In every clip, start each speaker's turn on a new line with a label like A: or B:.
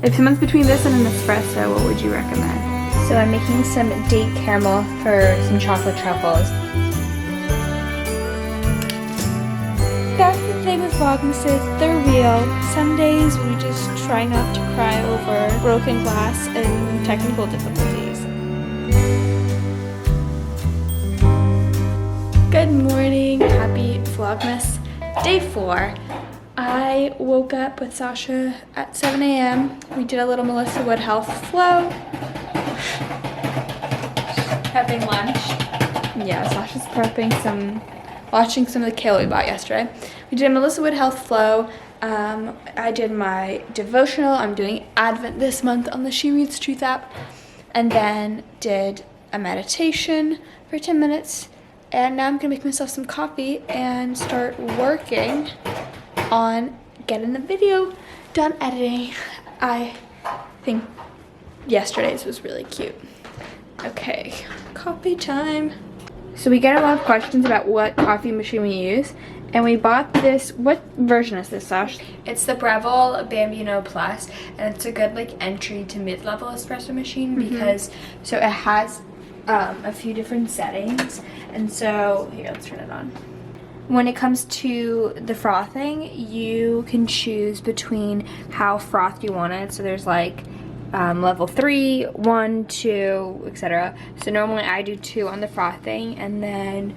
A: If someone's between this and an espresso, what would you recommend?
B: So I'm making some date caramel for some chocolate truffles. That's the thing with Vlogmases, they're real. Some days we just try not to cry over broken glass and technical difficulties. Good morning, happy Vlogmas day 4. I woke up with Sasha at 7 a.m. We did a little Melissa Wood health flow. Prepping lunch. Yeah, Sasha's prepping watching some of the kale we bought yesterday. We did a Melissa Wood health flow. I did my devotional. I'm doing Advent this month on the She Reads Truth app. And then did a meditation for 10 minutes. And now I'm gonna make myself some coffee and start working on getting the video done editing. I think yesterday's was really cute. Okay, coffee time. So we get a lot of questions about what coffee machine we use, and we bought this. What version is this, Sash? It's the Breville Bambino Plus, and it's a good like entry to mid-level espresso machine because so it has a few different settings, and so here, let's turn it on. When it comes to the frothing, you can choose between how frothed you want it. So there's like level 3, 1, 2, etc. So normally I do 2 on the frothing, and then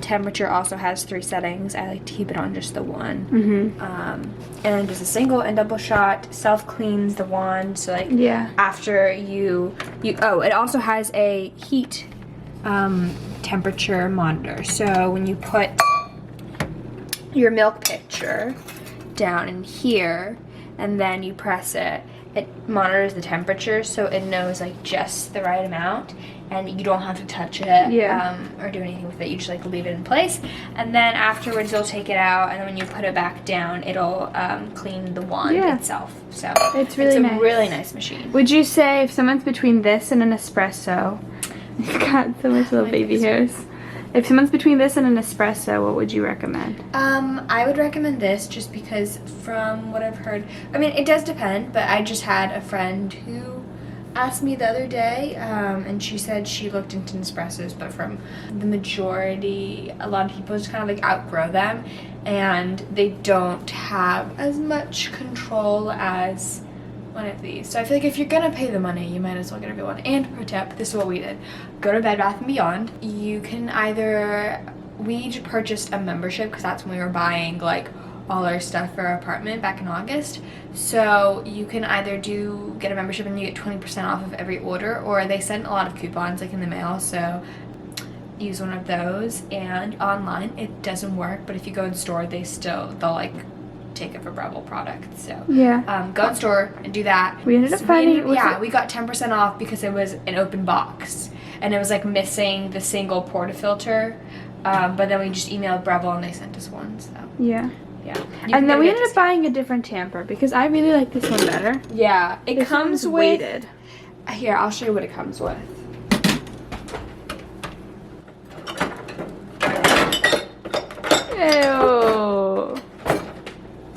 B: temperature also has 3 settings. I like to keep it on just the 1. And there's a single and double shot, self cleans the wand. So like after you oh, it also has a heat temperature monitor. So when you put your milk pitcher down in here and then you press it, it monitors the temperature, so it knows like just the right amount, and you don't have to touch it or do anything with it. You just like leave it in place, and then afterwards you'll take it out, and then when you put it back down, it'll clean the wand itself. So
A: it's really nice.
B: A really nice machine.
A: Would you say if someone's between this and an espresso, you've got so much little baby hairs. If someone's between this and an espresso, what would you recommend?
B: I would recommend this just because from what I've heard, I mean, it does depend, but I just had a friend who asked me the other day, and she said she looked into Nespressos, but from the majority, a lot of people just kind of like outgrow them, and they don't have as much control as one of these. So I feel like if you're gonna pay the money, you might as well get everyone. And pro tip, this is what we did. Go to Bed Bath & Beyond. You can either, we purchased a membership because that's when we were buying like all our stuff for our apartment back in August. So you can either get a membership and you get 20% off of every order, or they send a lot of coupons like in the mail, so use one of those. And online it doesn't work, but if you go in store, they'll like take it for Breville products. So go in store and do that.
A: We ended up finding
B: we got 10% off because it was an open box and it was like missing the single portafilter, but then we just emailed Breville and they sent us one. So
A: and then we ended up buying a different tamper because I really like this one better.
B: It comes with weighted. Here, I'll show you what it comes with.
A: Ew.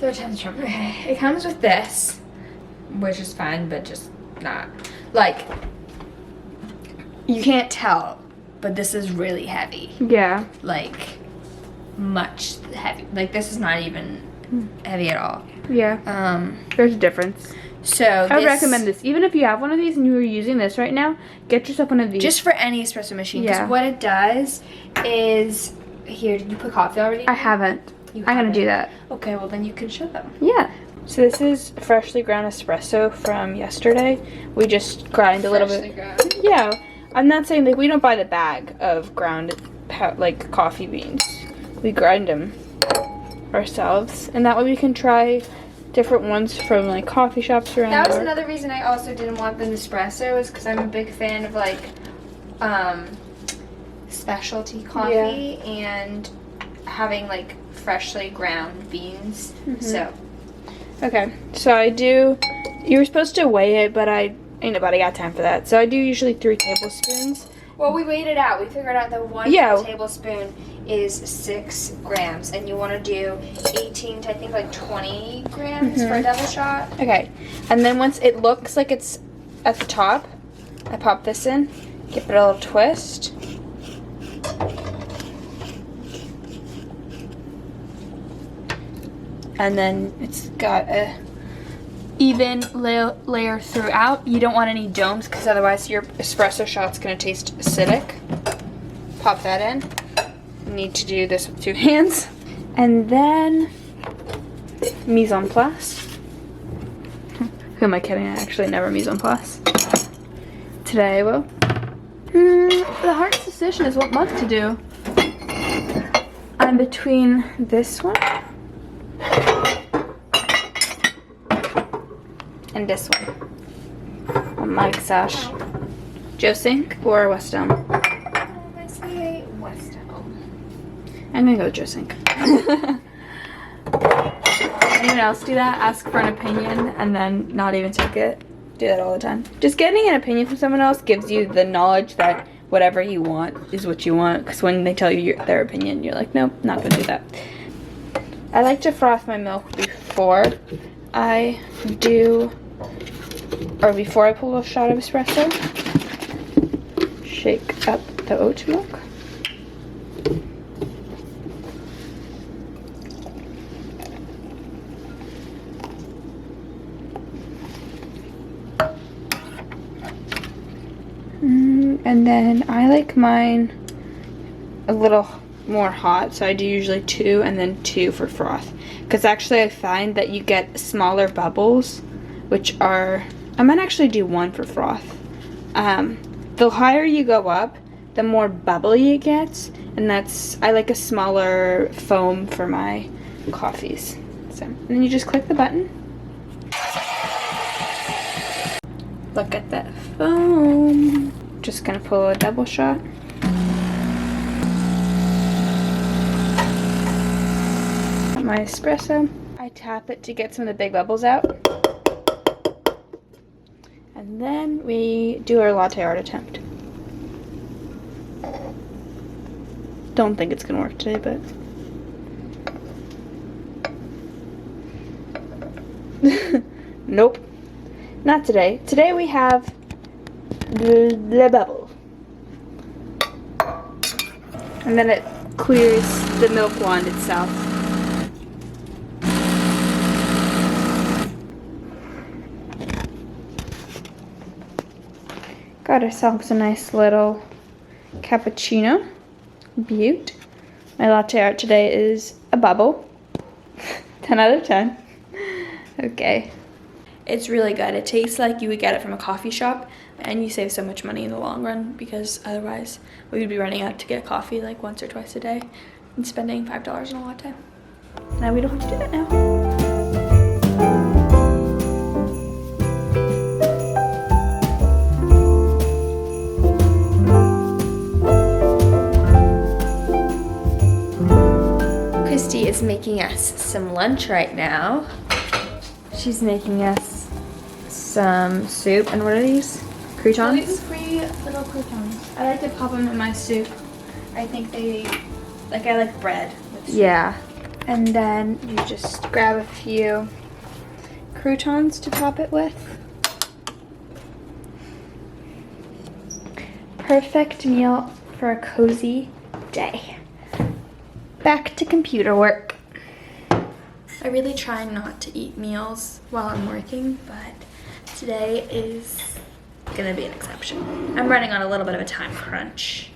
B: It comes with this, which is fine, but just not. Like, you can't tell, but this is really heavy.
A: Yeah.
B: Like, much heavy. Like, this is not even heavy at all.
A: Yeah. There's a difference.
B: So
A: I would recommend this. Even if you have one of these and you are using this right now, get yourself one of these.
B: Just for any espresso machine. Because what it does is, here, did you put coffee already?
A: I haven't. I'm gonna do that.
B: Okay, well then you can show them.
A: Yeah. So this is freshly ground espresso from yesterday. We just grind a little bit. Yeah. I'm not saying that we don't buy the bag of ground like coffee beans. We grind them ourselves, and that way we can try different ones from like coffee shops around.
B: That was another reason I also didn't want the Nespresso, is because I'm a big fan of like specialty coffee and having like freshly ground beans. So
A: okay, so I do, you were supposed to weigh it, but ain't nobody got time for that, so I do usually 3 tablespoons.
B: Well, we weighed it out. We figured out that 1 tablespoon is 6 grams, and you want to do 18 to I think like 20 grams for a double shot.
A: Okay, and then once it looks like it's at the top, I pop this in, give it a little twist. And then it's got a even layer throughout. You don't want any domes because otherwise your espresso shot's gonna taste acidic. Pop that in. You need to do this with 2 hands. And then mise en place. Who am I kidding? I actually never mise en place. Today I will. The hardest decision is what mug to do. I'm between this one and this one. I'm like Sash. Joe Sink or West Elm?
B: I say West Elm.
A: I'm gonna go with Joe Sink. Anyone else do that? Ask for an opinion and then not even take it? Do that all the time. Just getting an opinion from someone else gives you the knowledge that whatever you want is what you want. Because when they tell you their opinion, you're like, nope, not gonna do that. I like to froth my milk before I do, or before I pull a shot of espresso. Shake up the oat milk. And then I like mine a little more hot, so I do usually 2 and then 2 for froth. Because actually I find that you get smaller bubbles, which are, I might actually do 1 for froth. The higher you go up, the more bubbly it gets, and I like a smaller foam for my coffees. So, and then you just click the button. Look at that foam. Just gonna pull a double shot. My espresso. I tap it to get some of the big bubbles out. And then we do our latte art attempt. Don't think it's gonna work today, but nope, not today. Today we have the bubble. And then it clears the milk wand itself. Got ourselves a nice little cappuccino. Beaut. My latte art today is a bubble. 10 out of 10. Okay. It's really good. It tastes like you would get it from a coffee shop, and you save so much money in the long run because otherwise we would be running out to get coffee like once or twice a day and spending $5 on a latte. Now we don't have to do that now. Christy is making us some lunch right now. She's making us some soup, and what are these? Croutons?
B: Gluten-free little croutons.
A: I like to pop them in my soup. I think I like bread with soup. Yeah. And then you just grab a few croutons to top it with. Perfect meal for a cozy day. Back to computer work. I really try not to eat meals while I'm working, but today is gonna be an exception. I'm running on a little bit of a time crunch.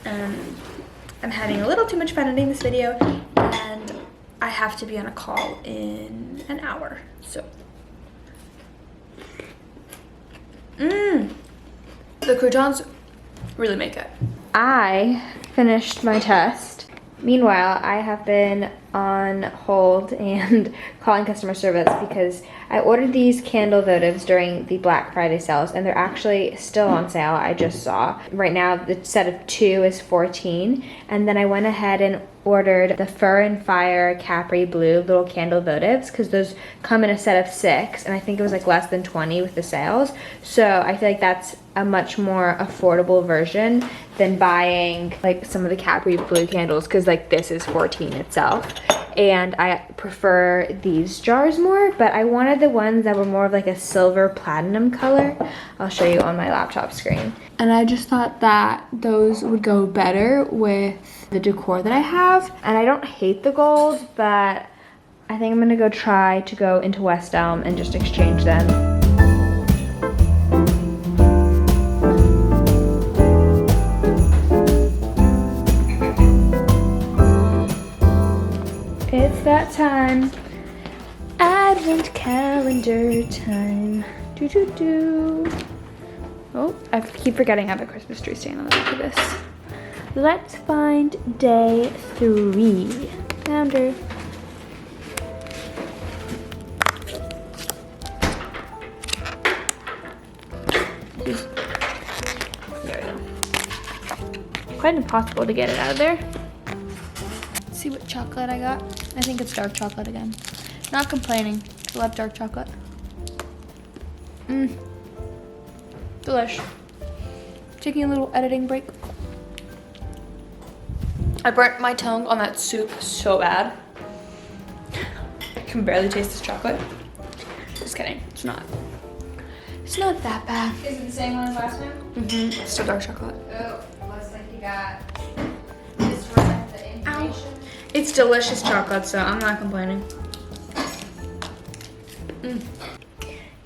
A: I'm having a little too much fun editing this video, and I have to be on a call in an hour, so. The croutons really make it. I finished my test. Meanwhile, I have been on hold and calling customer service because
C: I ordered these candle votives during the Black Friday sales, and they're actually still on sale. I just saw. Right now, the set of 2 is $14, and then I went ahead and ordered the Fur and Fire Capri Blue little candle votives, because those come in a set of 6, and I think it was like less than 20 with the sales. So I feel like that's a much more affordable version than buying like some of the Capri Blue candles, because like this is 14 itself. And I prefer these jars more, but I wanted the ones that were more of like a silver platinum color. I'll show you on my laptop screen. And I just thought that those would go better with the decor that I have. And I don't hate the gold, but I think I'm gonna go try to go into West Elm and just exchange them. It's that time. Advent calendar time. Do. Oh, I keep forgetting I have a Christmas tree stand on the back of this. Let's find day 3. Found her. There we go. Quite impossible to get it out of there. See what chocolate I got. I think it's dark chocolate again. Not complaining. I love dark chocolate. Delish. Taking a little editing break. I burnt my tongue on that soup so bad. I can barely taste this chocolate. Just kidding. It's not. It's not that bad.
B: Is it the same one as last time?
C: Mm-hmm. It's still dark chocolate.
B: Oh, looks like you got this one, the information.
C: It's delicious chocolate, so I'm not complaining.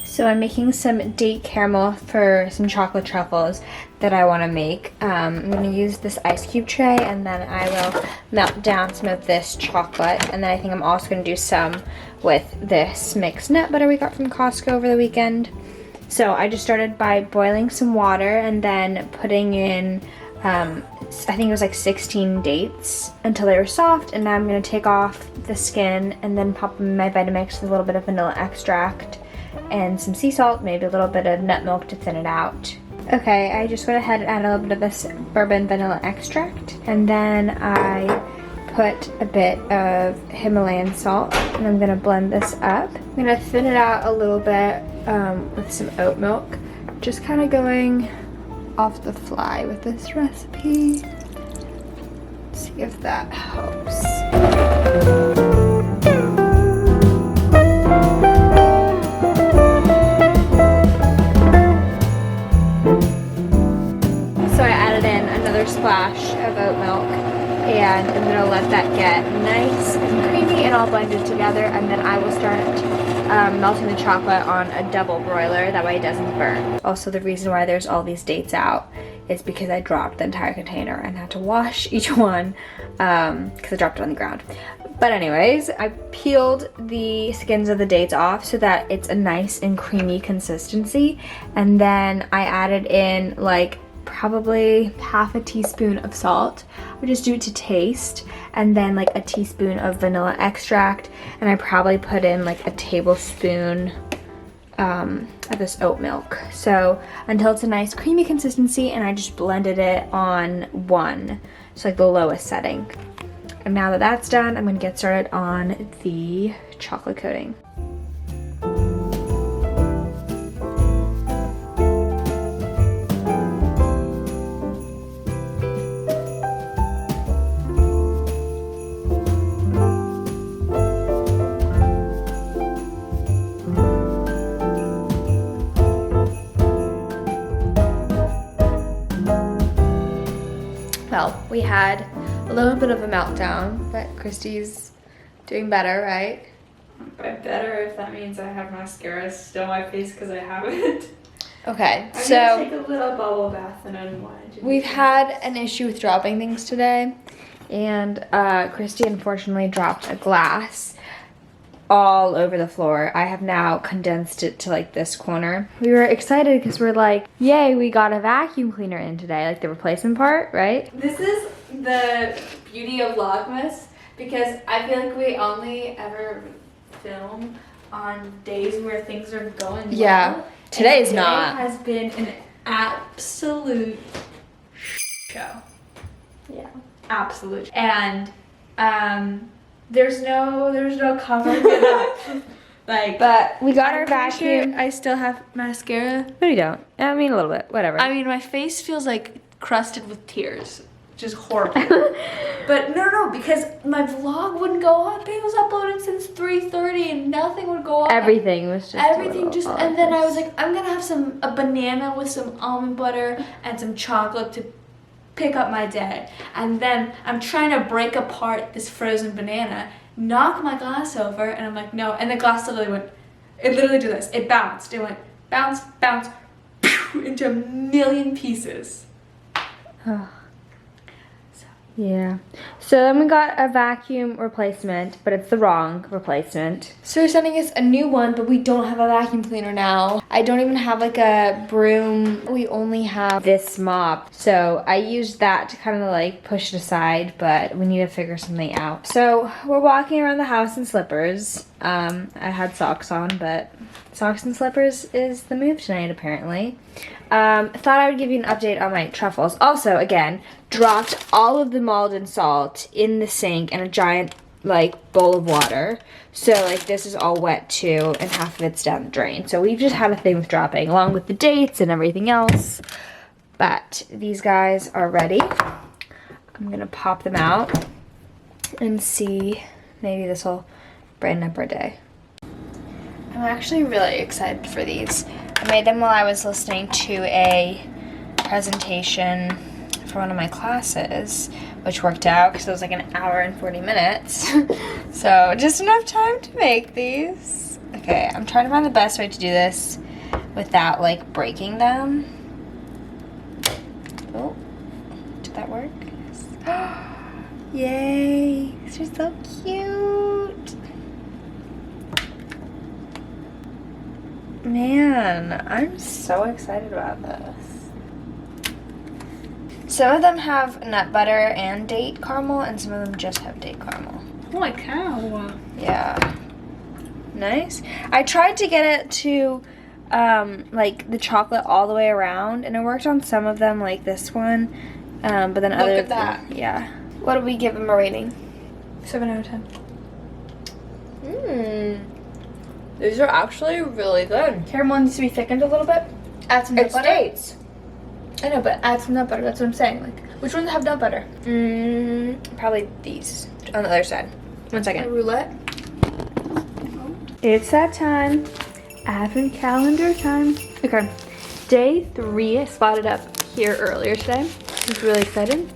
C: So I'm making some date caramel for some chocolate truffles that I want to make. I'm going to use this ice cube tray, and then I will melt down some of this chocolate. And then I think I'm also going to do some with this mixed nut butter we got from Costco over the weekend. So I just started by boiling some water and then putting in I think it was like 16 dates until they were soft, and now I'm going to take off the skin and then pop them in my Vitamix with a little bit of vanilla extract and some sea salt, maybe a little bit of nut milk to thin it out. Okay, I just went ahead and added a little bit of this bourbon vanilla extract, and then I put a bit of Himalayan salt, and I'm going to blend this up. I'm going to thin it out a little bit with some oat milk, just kind of going off the fly with this recipe. Let's see if that helps. So I added in another splash of oat milk, and I'm gonna let that get nice and creamy and all blended together, and then I will start melting the chocolate on a double broiler, that way it doesn't burn. Also, the reason why there's all these dates out is because I dropped the entire container and had to wash each one because I dropped it on the ground. But anyways, I peeled the skins of the dates off so that it's a nice and creamy consistency, and then I added in like probably half a teaspoon of salt. I just do it to taste, and then like a teaspoon of vanilla extract, and I probably put in like a tablespoon of this oat milk. So until it's a nice creamy consistency, and I just blended it on 1, so like the lowest setting. And now that that's done, I'm gonna get started on the chocolate coating. Well, we had a little bit of a meltdown, but Christy's doing better, right?
A: By better, if that means I have mascara still on my face because I haven't.
C: Okay,
A: I'm
C: so
A: gonna take a little bubble bath and unwind.
C: we've had an issue with dropping things today, and Christy unfortunately dropped a glass all over the floor. I have now condensed it to like this corner. We were excited because we're like, yay, we got a vacuum cleaner in today, like the replacement part, right?
B: This is the beauty of Vlogmas, because I feel like we only ever film on days where things are going
C: Yeah.
B: well.
C: Today's
B: Today
C: not.
B: has been an absolute show.
C: Yeah.
B: Absolute. And there's no covering it up. Like,
C: But we got
B: I'm
C: our
B: pretty
C: vacuum.
B: sure I still have mascara.
C: No, you don't. I mean, a little bit. Whatever.
B: I mean, my face feels like crusted with tears, which is horrible. But no, because my vlog wouldn't go up. It was uploaded since 3:30 and nothing would go up.
C: Everything was just
B: Everything just,
C: all
B: and then I was
C: this.
B: like, I'm gonna have a banana with some almond butter and some chocolate to pick up my day. And then I'm trying to break apart this frozen banana, knock my glass over, and I'm like, no. And the glass literally did this. It bounced. It went bounce, bounce, into a million pieces.
C: Yeah. So then we got a vacuum replacement, but it's the wrong replacement.
B: So they're sending us a new one, but we don't have a vacuum cleaner now. I don't even have like a broom. We only have
C: This mop. So I used that to kind of like push it aside, but we need to figure something out. So we're walking around the house in slippers. I had socks on, but socks and slippers is the move tonight apparently. Thought I would give you an update on my truffles. Also, again, dropped all of the Malden salt in the sink in a giant like bowl of water. So like this is all wet too, and half of it's down the drain. So we've just had a thing with dropping along with the dates and everything else. But these guys are ready. I'm gonna pop them out and see, maybe this will brighten up our day. I'm actually really excited for these. I made them while I was listening to a presentation for one of my classes, which worked out because it was like an hour and 40 minutes. So just enough time to make these. Okay, I'm trying to find the best way to do this without like breaking them. Oh, did that work? Yes. Yay, these are so cute. Man, I'm so excited about this. Some of them have nut butter and date caramel, and some of them just have date caramel.
B: holy cow.
C: Yeah. Nice. I tried to get it to like the chocolate all the way around, and it worked on some of them, like this one. But then other
B: at that.
C: Yeah.
B: What do we give them a rating? 7 out of 10.
C: These are actually really good.
B: Caramel needs to be thickened a little bit. Add some nut
C: It's
B: butter.
C: dates.
B: I know, but add some nut butter. That's what I'm saying. Like, which ones have nut butter?
C: Probably these on the other side. 1
B: A
C: second.
B: roulette.
A: It's that time. Advent calendar time. Okay. Day 3, I spotted up here earlier today. I was really excited.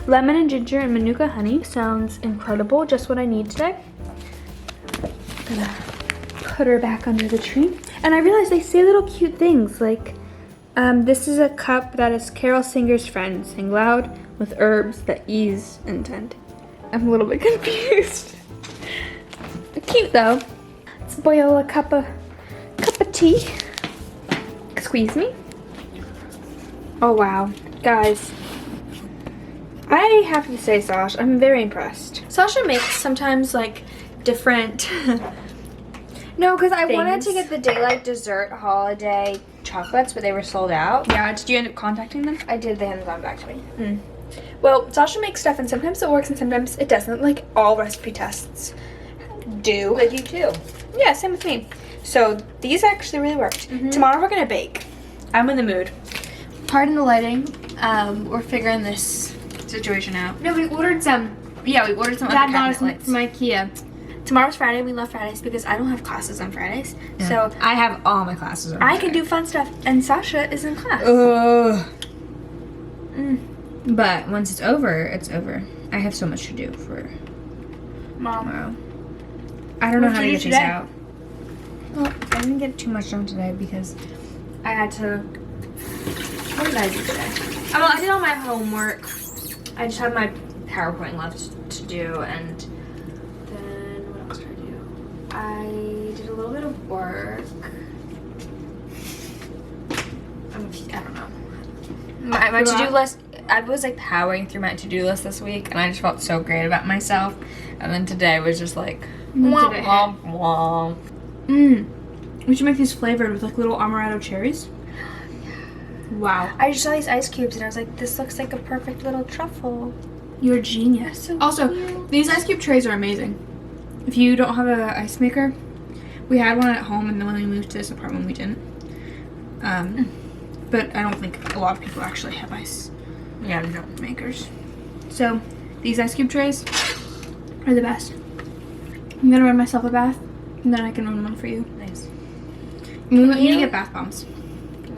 A: Lemon and ginger and manuka honey sounds incredible. Just what I need today. I'm gonna put her back under the tree. And I realized they say little cute things like, this is a cup that is Carol Singer's friend. Sing loud with herbs that ease intent. I'm a little bit confused. Cute though. Let's boil a cup of tea. Squeeze me. Oh wow, guys. I have to say, Sasha, I'm very impressed.
B: Sasha makes sometimes like different.
C: No, because I wanted
B: Things.
C: to get the Daylight Dessert Holiday chocolates, but they were sold out.
B: Yeah, did you end up contacting them?
C: I did, they hadn't gone back to me.
B: Well, Sasha makes stuff and sometimes it works and sometimes it doesn't. Like all recipe tests do.
C: Like you too.
B: Yeah, same with me. So these actually really worked. Tomorrow we're gonna bake. I'm in the mood. Pardon the lighting. We're figuring this situation out. No, we ordered some. Yeah, we ordered some other cabinet lights
C: from IKEA.
B: Tomorrow's Friday. We love Fridays because I don't have classes on Fridays. So
C: I have all my classes on
B: I can do fun stuff, and Sasha is in class.
C: But once it's over, it's over. I have so much to do for
B: Mom.
C: tomorrow. I don't know
B: What
C: how to
B: did you
C: get
B: do
C: these
B: today?
C: out. Well, I didn't get too much done today because I had to. What did I do today? Oh, I did all my homework. I just had my PowerPoint left to do, and then what else did I do? I did a little bit of work. I don't know. My to-do list, I was like powering through my to-do list this week, and I just felt so great about myself. And then today was just like, womp, womp, womp.
A: We should make these flavored with like little amaretto cherries. Wow.
C: I just saw these ice cubes and I was like, this looks like a perfect little truffle.
A: You're a genius.
C: So
A: also,
C: cute.
A: these ice cube trays are amazing. If you don't have an ice maker, we had one at home, and then when we moved to this apartment, we didn't. But I don't think a lot of people actually have ice makers. So these ice cube trays are the best. I'm gonna run myself a bath, and then I can run one for you.
C: Nice.
A: We need to get bath bombs.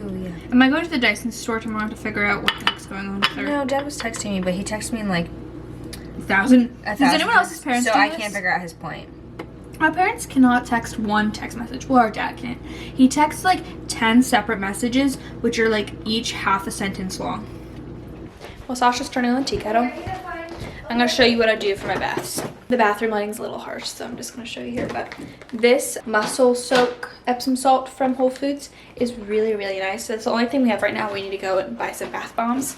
C: Oh yeah.
A: Am I going to the Dyson store tomorrow to figure out what the heck's going on with her?
C: No, Dad was texting me, but he texted me in like
A: 1,000. Does anyone else's parents
C: So
A: do
C: I
A: this?
C: can't figure out his point.
A: Our parents cannot text one text message. Well, our dad can't. He texts like 10 separate messages, which are like each half a sentence long. Well, Sasha's turning on the tea kettle. I'm going to show you what I do for my baths. The bathroom lighting's a little harsh, so I'm just going to show you here. But this Muscle Soak Epsom salt from Whole Foods is really, really nice. That's the only thing we have right now. We need to go and buy some bath bombs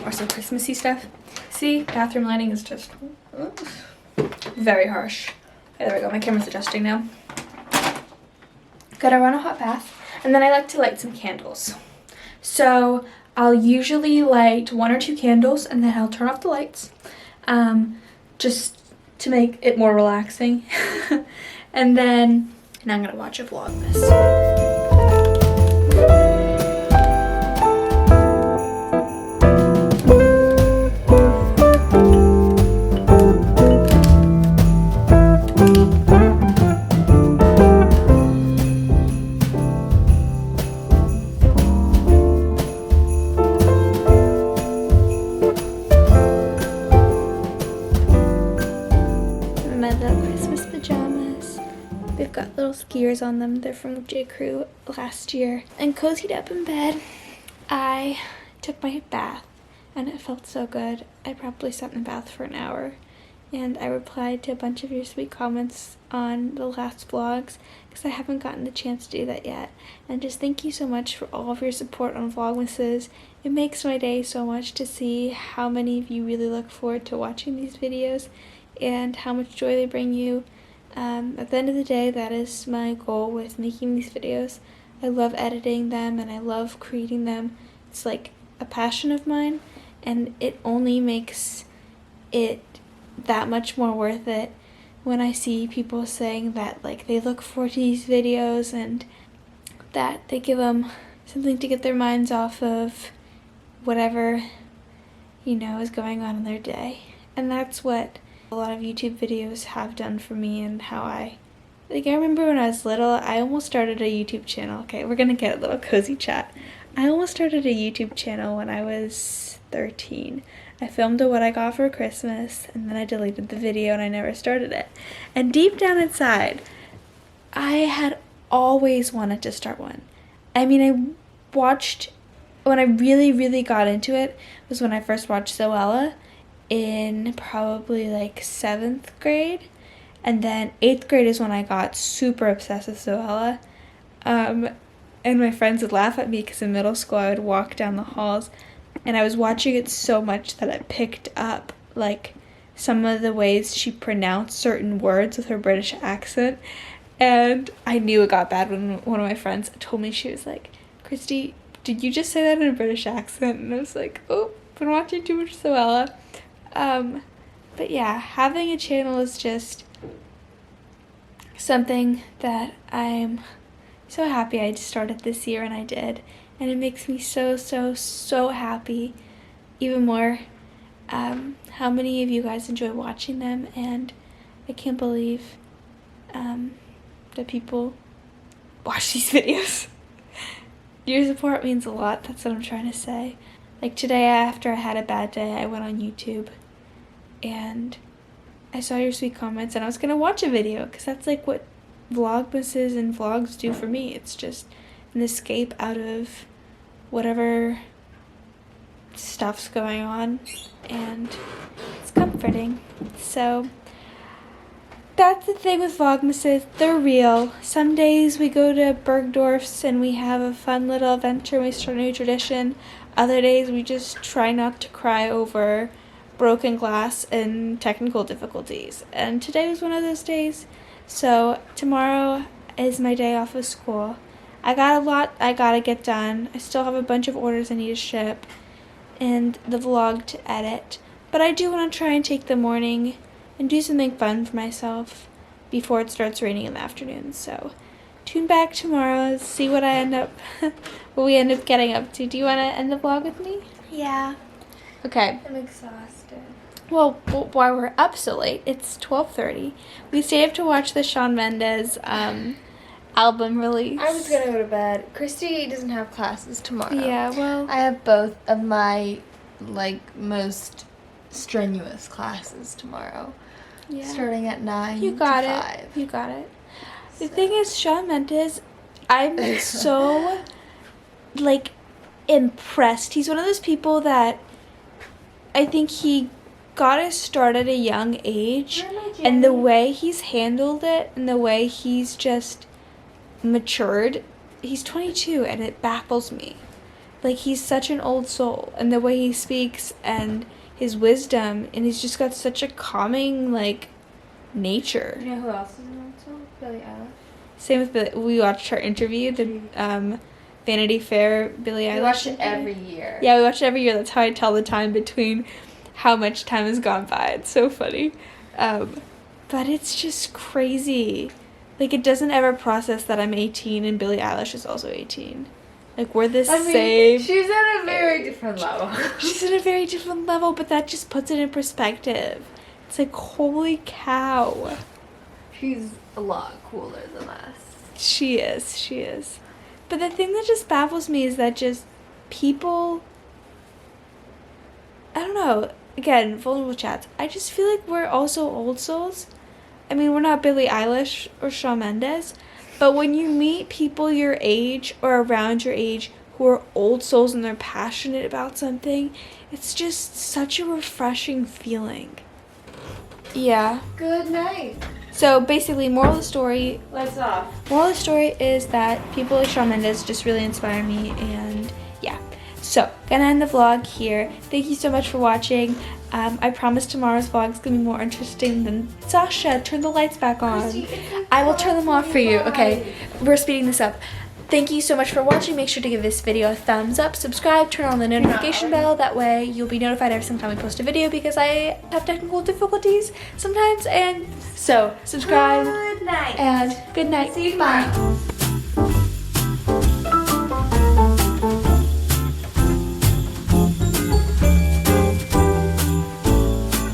A: or some Christmassy stuff. See, bathroom lighting is just very harsh. Okay, there we go. My camera's adjusting now. Gotta run a hot bath. And then I like to light some candles. So I'll usually light 1 or 2 candles and then I'll turn off the lights. Just to make it more relaxing. And then now I'm gonna watch a Vlogmas. My little Christmas pajamas. They've got little skiers on them. They're from J. Crew last year. And cozied up in bed, I took my bath and it felt so good. I probably sat in the bath for an hour. And I replied to a bunch of your sweet comments on the last vlogs because I haven't gotten the chance to do that yet. And just thank you so much for all of your support on Vlogmases. It makes my day so much to see how many of you really look forward to watching these videos and how much joy they bring you. At the end of the day, that is my goal with making these videos. I love editing them and I love creating them. It's like a passion of mine, and it only makes it that much more worth it when I see people saying that like they look forward to these videos and that they give them something to get their minds off of whatever, you know, is going on in their day. And that's what a lot of YouTube videos have done for me, and how I remember when I was little, I almost started a YouTube channel. Okay, we're gonna get a little cozy chat. I almost started a YouTube channel when I was 13. I filmed a what I got for Christmas, and then I deleted the video and I never started it. And deep down inside, I had always wanted to start one. I mean, I watched, when I really got into it was when I first watched Zoella in probably like 7th grade, and then 8th grade is when I got super obsessed with Zoella. And my friends would laugh at me because in middle school I would walk down the halls and I was watching it so much that I picked up like some of the ways she pronounced certain words with her British accent, and I knew it got bad when one of my friends told me, she was like, "Christy, did you just say that in a British accent?" And I was like, "Oh, been watching too much Zoella." But yeah, having a channel is just something that I'm so happy I started this year, and I did. And it makes me so happy, even more, how many of you guys enjoy watching them, and I can't believe that people watch these videos. Your support means a lot, that's what I'm trying to say. Like today, after I had a bad day, I went on YouTube and I saw your sweet comments and I was gonna watch a video because that's like what Vlogmases and vlogs do for me. It's just an escape out of whatever stuff's going on, and it's comforting. So that's the thing with Vlogmases, they're real. Some days we go to Bergdorf's and we have a fun little adventure and we start a new tradition. Other days we just try not to cry over broken glass and technical difficulties. And today was one of those days. So tomorrow
B: is my day off of school. I got a lot I gotta get done. I still have a bunch of orders I need to ship and the vlog to edit. But I do want to try and take the morning and do something fun for myself before it starts raining in the afternoon. So tune back tomorrow, see what what we end up getting up to. Do you want to end the vlog with me?
C: Yeah.
B: Okay.
C: I'm exhausted.
B: Well, while we're up so late, it's 12:30. We stayed up to watch the Shawn Mendes album release.
C: I was gonna go to bed. Christy doesn't have classes tomorrow.
B: Yeah, well,
C: I have both of my most strenuous classes tomorrow.
B: yeah.
C: Starting at 9
B: You got
C: to
B: it.
C: 5.
B: You got it. The thing is, Shawn Mendes, I'm so impressed. He's one of those people that I think he got his start at a young age, and the way he's handled it and the way he's just matured. He's 22 and it baffles me. He's such an old soul, and the way he speaks and his wisdom, and he's just got such a calming nature.
C: You know who else is an old soul? Billie Eilish.
B: Same with Billie. We watched her interview, the Vanity Fair Billie Eilish.
C: We watch it every year.
B: Yeah, we watch it every year. That's how I tell the time between how much time has gone by. It's so funny. But it's just crazy. It doesn't ever process that I'm 18 and Billie Eilish is also 18. We're the same.
C: She's at a very different level.
B: She's at a very different level, but that just puts it in perspective. It's holy cow.
C: She's a lot cooler than us.
B: She is. But the thing that just baffles me is that just people, I don't know, again, vulnerable chats, I just feel like we're also old souls. I mean, we're not Billie Eilish or Shawn Mendes, but when you meet people your age or around your age who are old souls and they're passionate about something, it's just such a refreshing feeling. Yeah.
C: Good night.
B: So basically, moral of the story.
C: Lights off.
B: Moral of the story is that people like Shawn Mendes just really inspire me, and yeah. So, gonna end the vlog here. Thank you so much for watching. I promise tomorrow's vlog is gonna be more interesting than Sasha. Turn the lights back on. I will turn them off for you. Okay, we're speeding this up. Thank you so much for watching. Make sure to give this video a thumbs up, subscribe, turn on the notification bell. That way you'll be notified every single time we post a video, because I have technical difficulties sometimes. And so subscribe.
C: Good night.
B: And good night.
C: See you
B: Bye.
C: tomorrow.